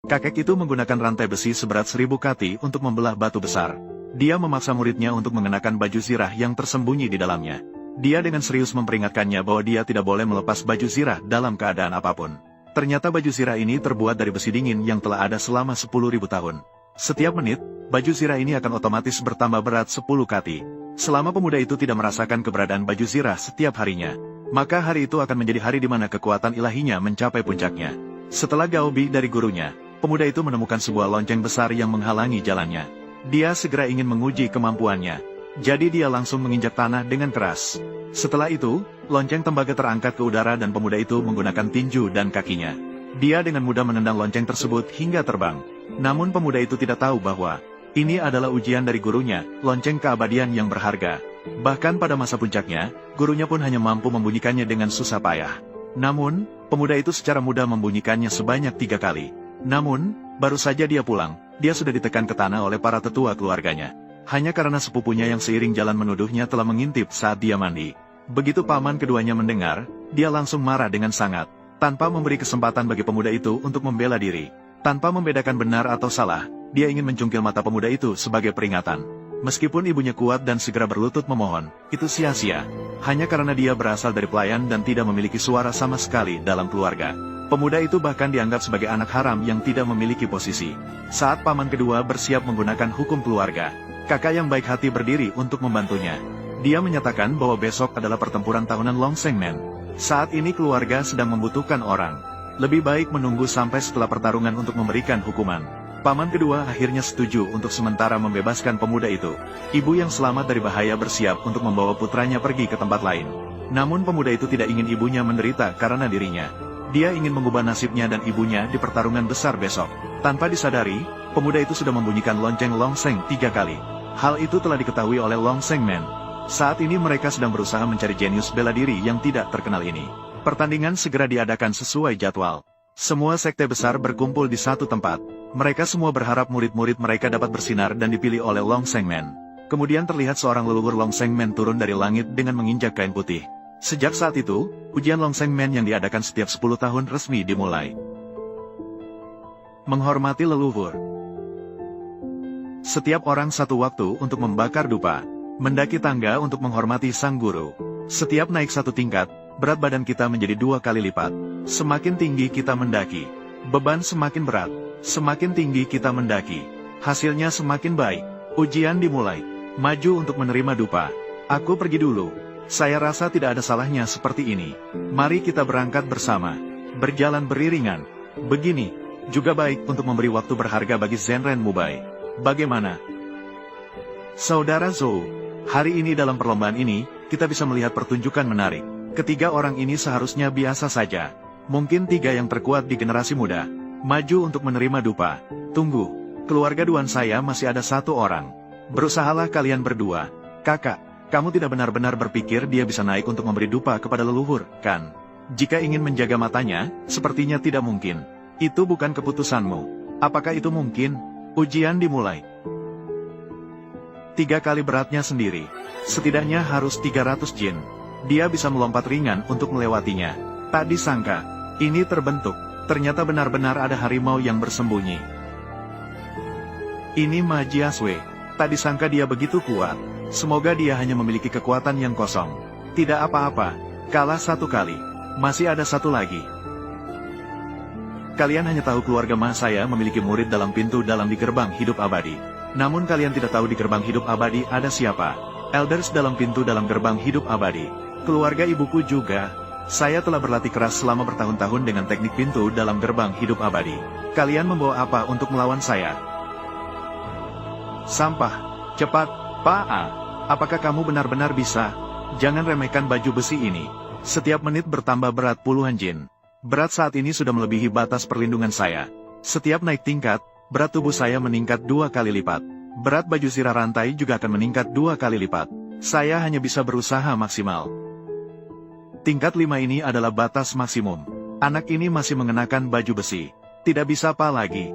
Kakek itu menggunakan rantai besi seberat 1000 kati untuk membelah batu besar. Dia memaksa muridnya untuk mengenakan baju zirah yang tersembunyi di dalamnya. Dia dengan serius memperingatkannya bahwa dia tidak boleh melepas baju zirah dalam keadaan apapun. Ternyata baju zirah ini terbuat dari besi dingin yang telah ada selama 10.000 tahun. Setiap menit, baju zirah ini akan otomatis bertambah berat 10 kati. Selama pemuda itu tidak merasakan keberadaan baju zirah setiap harinya, maka hari itu akan menjadi hari di mana kekuatan ilahinya mencapai puncaknya. Setelah Gaobi dari gurunya, pemuda itu menemukan sebuah lonceng besar yang menghalangi jalannya. Dia segera ingin menguji kemampuannya. Jadi dia langsung menginjak tanah dengan keras. Setelah itu, lonceng tembaga terangkat ke udara dan pemuda itu menggunakan tinju dan kakinya. Dia dengan mudah menendang lonceng tersebut hingga terbang. Namun pemuda itu tidak tahu bahwa ini adalah ujian dari gurunya, lonceng keabadian yang berharga. Bahkan pada masa puncaknya, gurunya pun hanya mampu membunyikannya dengan susah payah. Namun, pemuda itu secara mudah membunyikannya sebanyak 3 kali. Namun, baru saja dia pulang, dia sudah ditekan ke tanah oleh para tetua keluarganya. Hanya karena sepupunya yang seiring jalan menuduhnya telah mengintip saat dia mandi. Begitu paman keduanya mendengar, dia langsung marah dengan sangat. Tanpa memberi kesempatan bagi pemuda itu untuk membela diri. Tanpa membedakan benar atau salah, dia ingin mencungkil mata pemuda itu sebagai peringatan. Meskipun ibunya kuat dan segera berlutut memohon, itu sia-sia. Hanya karena dia berasal dari pelayan dan tidak memiliki suara sama sekali dalam keluarga. Pemuda itu bahkan dianggap sebagai anak haram yang tidak memiliki posisi. Saat paman kedua bersiap menggunakan hukum keluarga, kakak yang baik hati berdiri untuk membantunya. Dia menyatakan bahwa besok adalah pertempuran tahunan Longsengmen. Saat ini keluarga sedang membutuhkan orang. Lebih baik menunggu sampai setelah pertarungan untuk memberikan hukuman. Paman kedua akhirnya setuju untuk sementara membebaskan pemuda itu. Ibu yang selamat dari bahaya bersiap untuk membawa putranya pergi ke tempat lain. Namun pemuda itu tidak ingin ibunya menderita karena dirinya. Dia ingin mengubah nasibnya dan ibunya di pertarungan besar besok. Tanpa disadari, pemuda itu sudah membunyikan lonceng Longseng 3 kali. Hal itu telah diketahui oleh Longsengmen. Saat ini mereka sedang berusaha mencari jenius bela diri yang tidak terkenal ini. Pertandingan segera diadakan sesuai jadwal. Semua sekte besar berkumpul di satu tempat. Mereka semua berharap murid-murid mereka dapat bersinar dan dipilih oleh Longsengmen. Kemudian terlihat seorang leluhur Longsengmen turun dari langit dengan menginjak kain putih. Sejak saat itu, ujian Longsengmen yang diadakan setiap 10 tahun resmi dimulai. Menghormati leluhur. Setiap orang satu waktu untuk membakar dupa. Mendaki tangga untuk menghormati sang guru. Setiap naik satu tingkat, berat badan kita menjadi 2 kali lipat. Semakin tinggi kita mendaki, beban semakin berat. Semakin tinggi kita mendaki, hasilnya semakin baik. Ujian dimulai. Maju untuk menerima dupa. Aku pergi dulu. Saya rasa tidak ada salahnya seperti ini. Mari kita berangkat bersama. Berjalan beriringan. Begini, juga baik untuk memberi waktu berharga bagi Zenren Mubai. Bagaimana? Saudara Zhou, hari ini dalam perlombaan ini, kita bisa melihat pertunjukan menarik. Ketiga orang ini seharusnya biasa saja. Mungkin 3 yang terkuat di generasi muda. Maju untuk menerima dupa. Tunggu, keluarga Duan saya masih ada 1 orang. Berusahalah kalian berdua. Kakak, kamu tidak benar-benar berpikir dia bisa naik untuk memberi dupa kepada leluhur, kan? Jika ingin menjaga matanya, sepertinya tidak mungkin. Itu bukan keputusanmu. Apakah itu mungkin? Ujian dimulai. 3 kali beratnya sendiri. Setidaknya harus 300 jin. Dia bisa melompat ringan untuk melewatinya. Tak disangka, ini terbentuk. Ternyata benar-benar ada harimau yang bersembunyi. Ini Ma Jiasui. Tak disangka dia begitu kuat. Semoga dia hanya memiliki kekuatan yang kosong. Tidak apa-apa. Kalah 1 kali. Masih ada 1 lagi. Kalian hanya tahu keluarga Ma saya memiliki murid dalam pintu dalam di gerbang hidup abadi. Namun kalian tidak tahu di gerbang hidup abadi ada siapa. Elders dalam pintu dalam gerbang hidup abadi. Keluarga ibuku juga. Saya telah berlatih keras selama bertahun-tahun dengan teknik pintu dalam gerbang hidup abadi. Kalian membawa apa untuk melawan saya? Sampah. Cepat, Pak. Apakah kamu benar-benar bisa? Jangan remehkan baju besi ini. Setiap menit bertambah berat puluhan jin. Berat saat ini sudah melebihi batas perlindungan saya. Setiap naik tingkat, berat tubuh saya meningkat 2 kali lipat. Berat baju sirah rantai juga akan meningkat 2 kali lipat. Saya hanya bisa berusaha maksimal. Tingkat 5 ini adalah batas maksimum. Anak ini masih mengenakan baju besi. Tidak bisa apa lagi.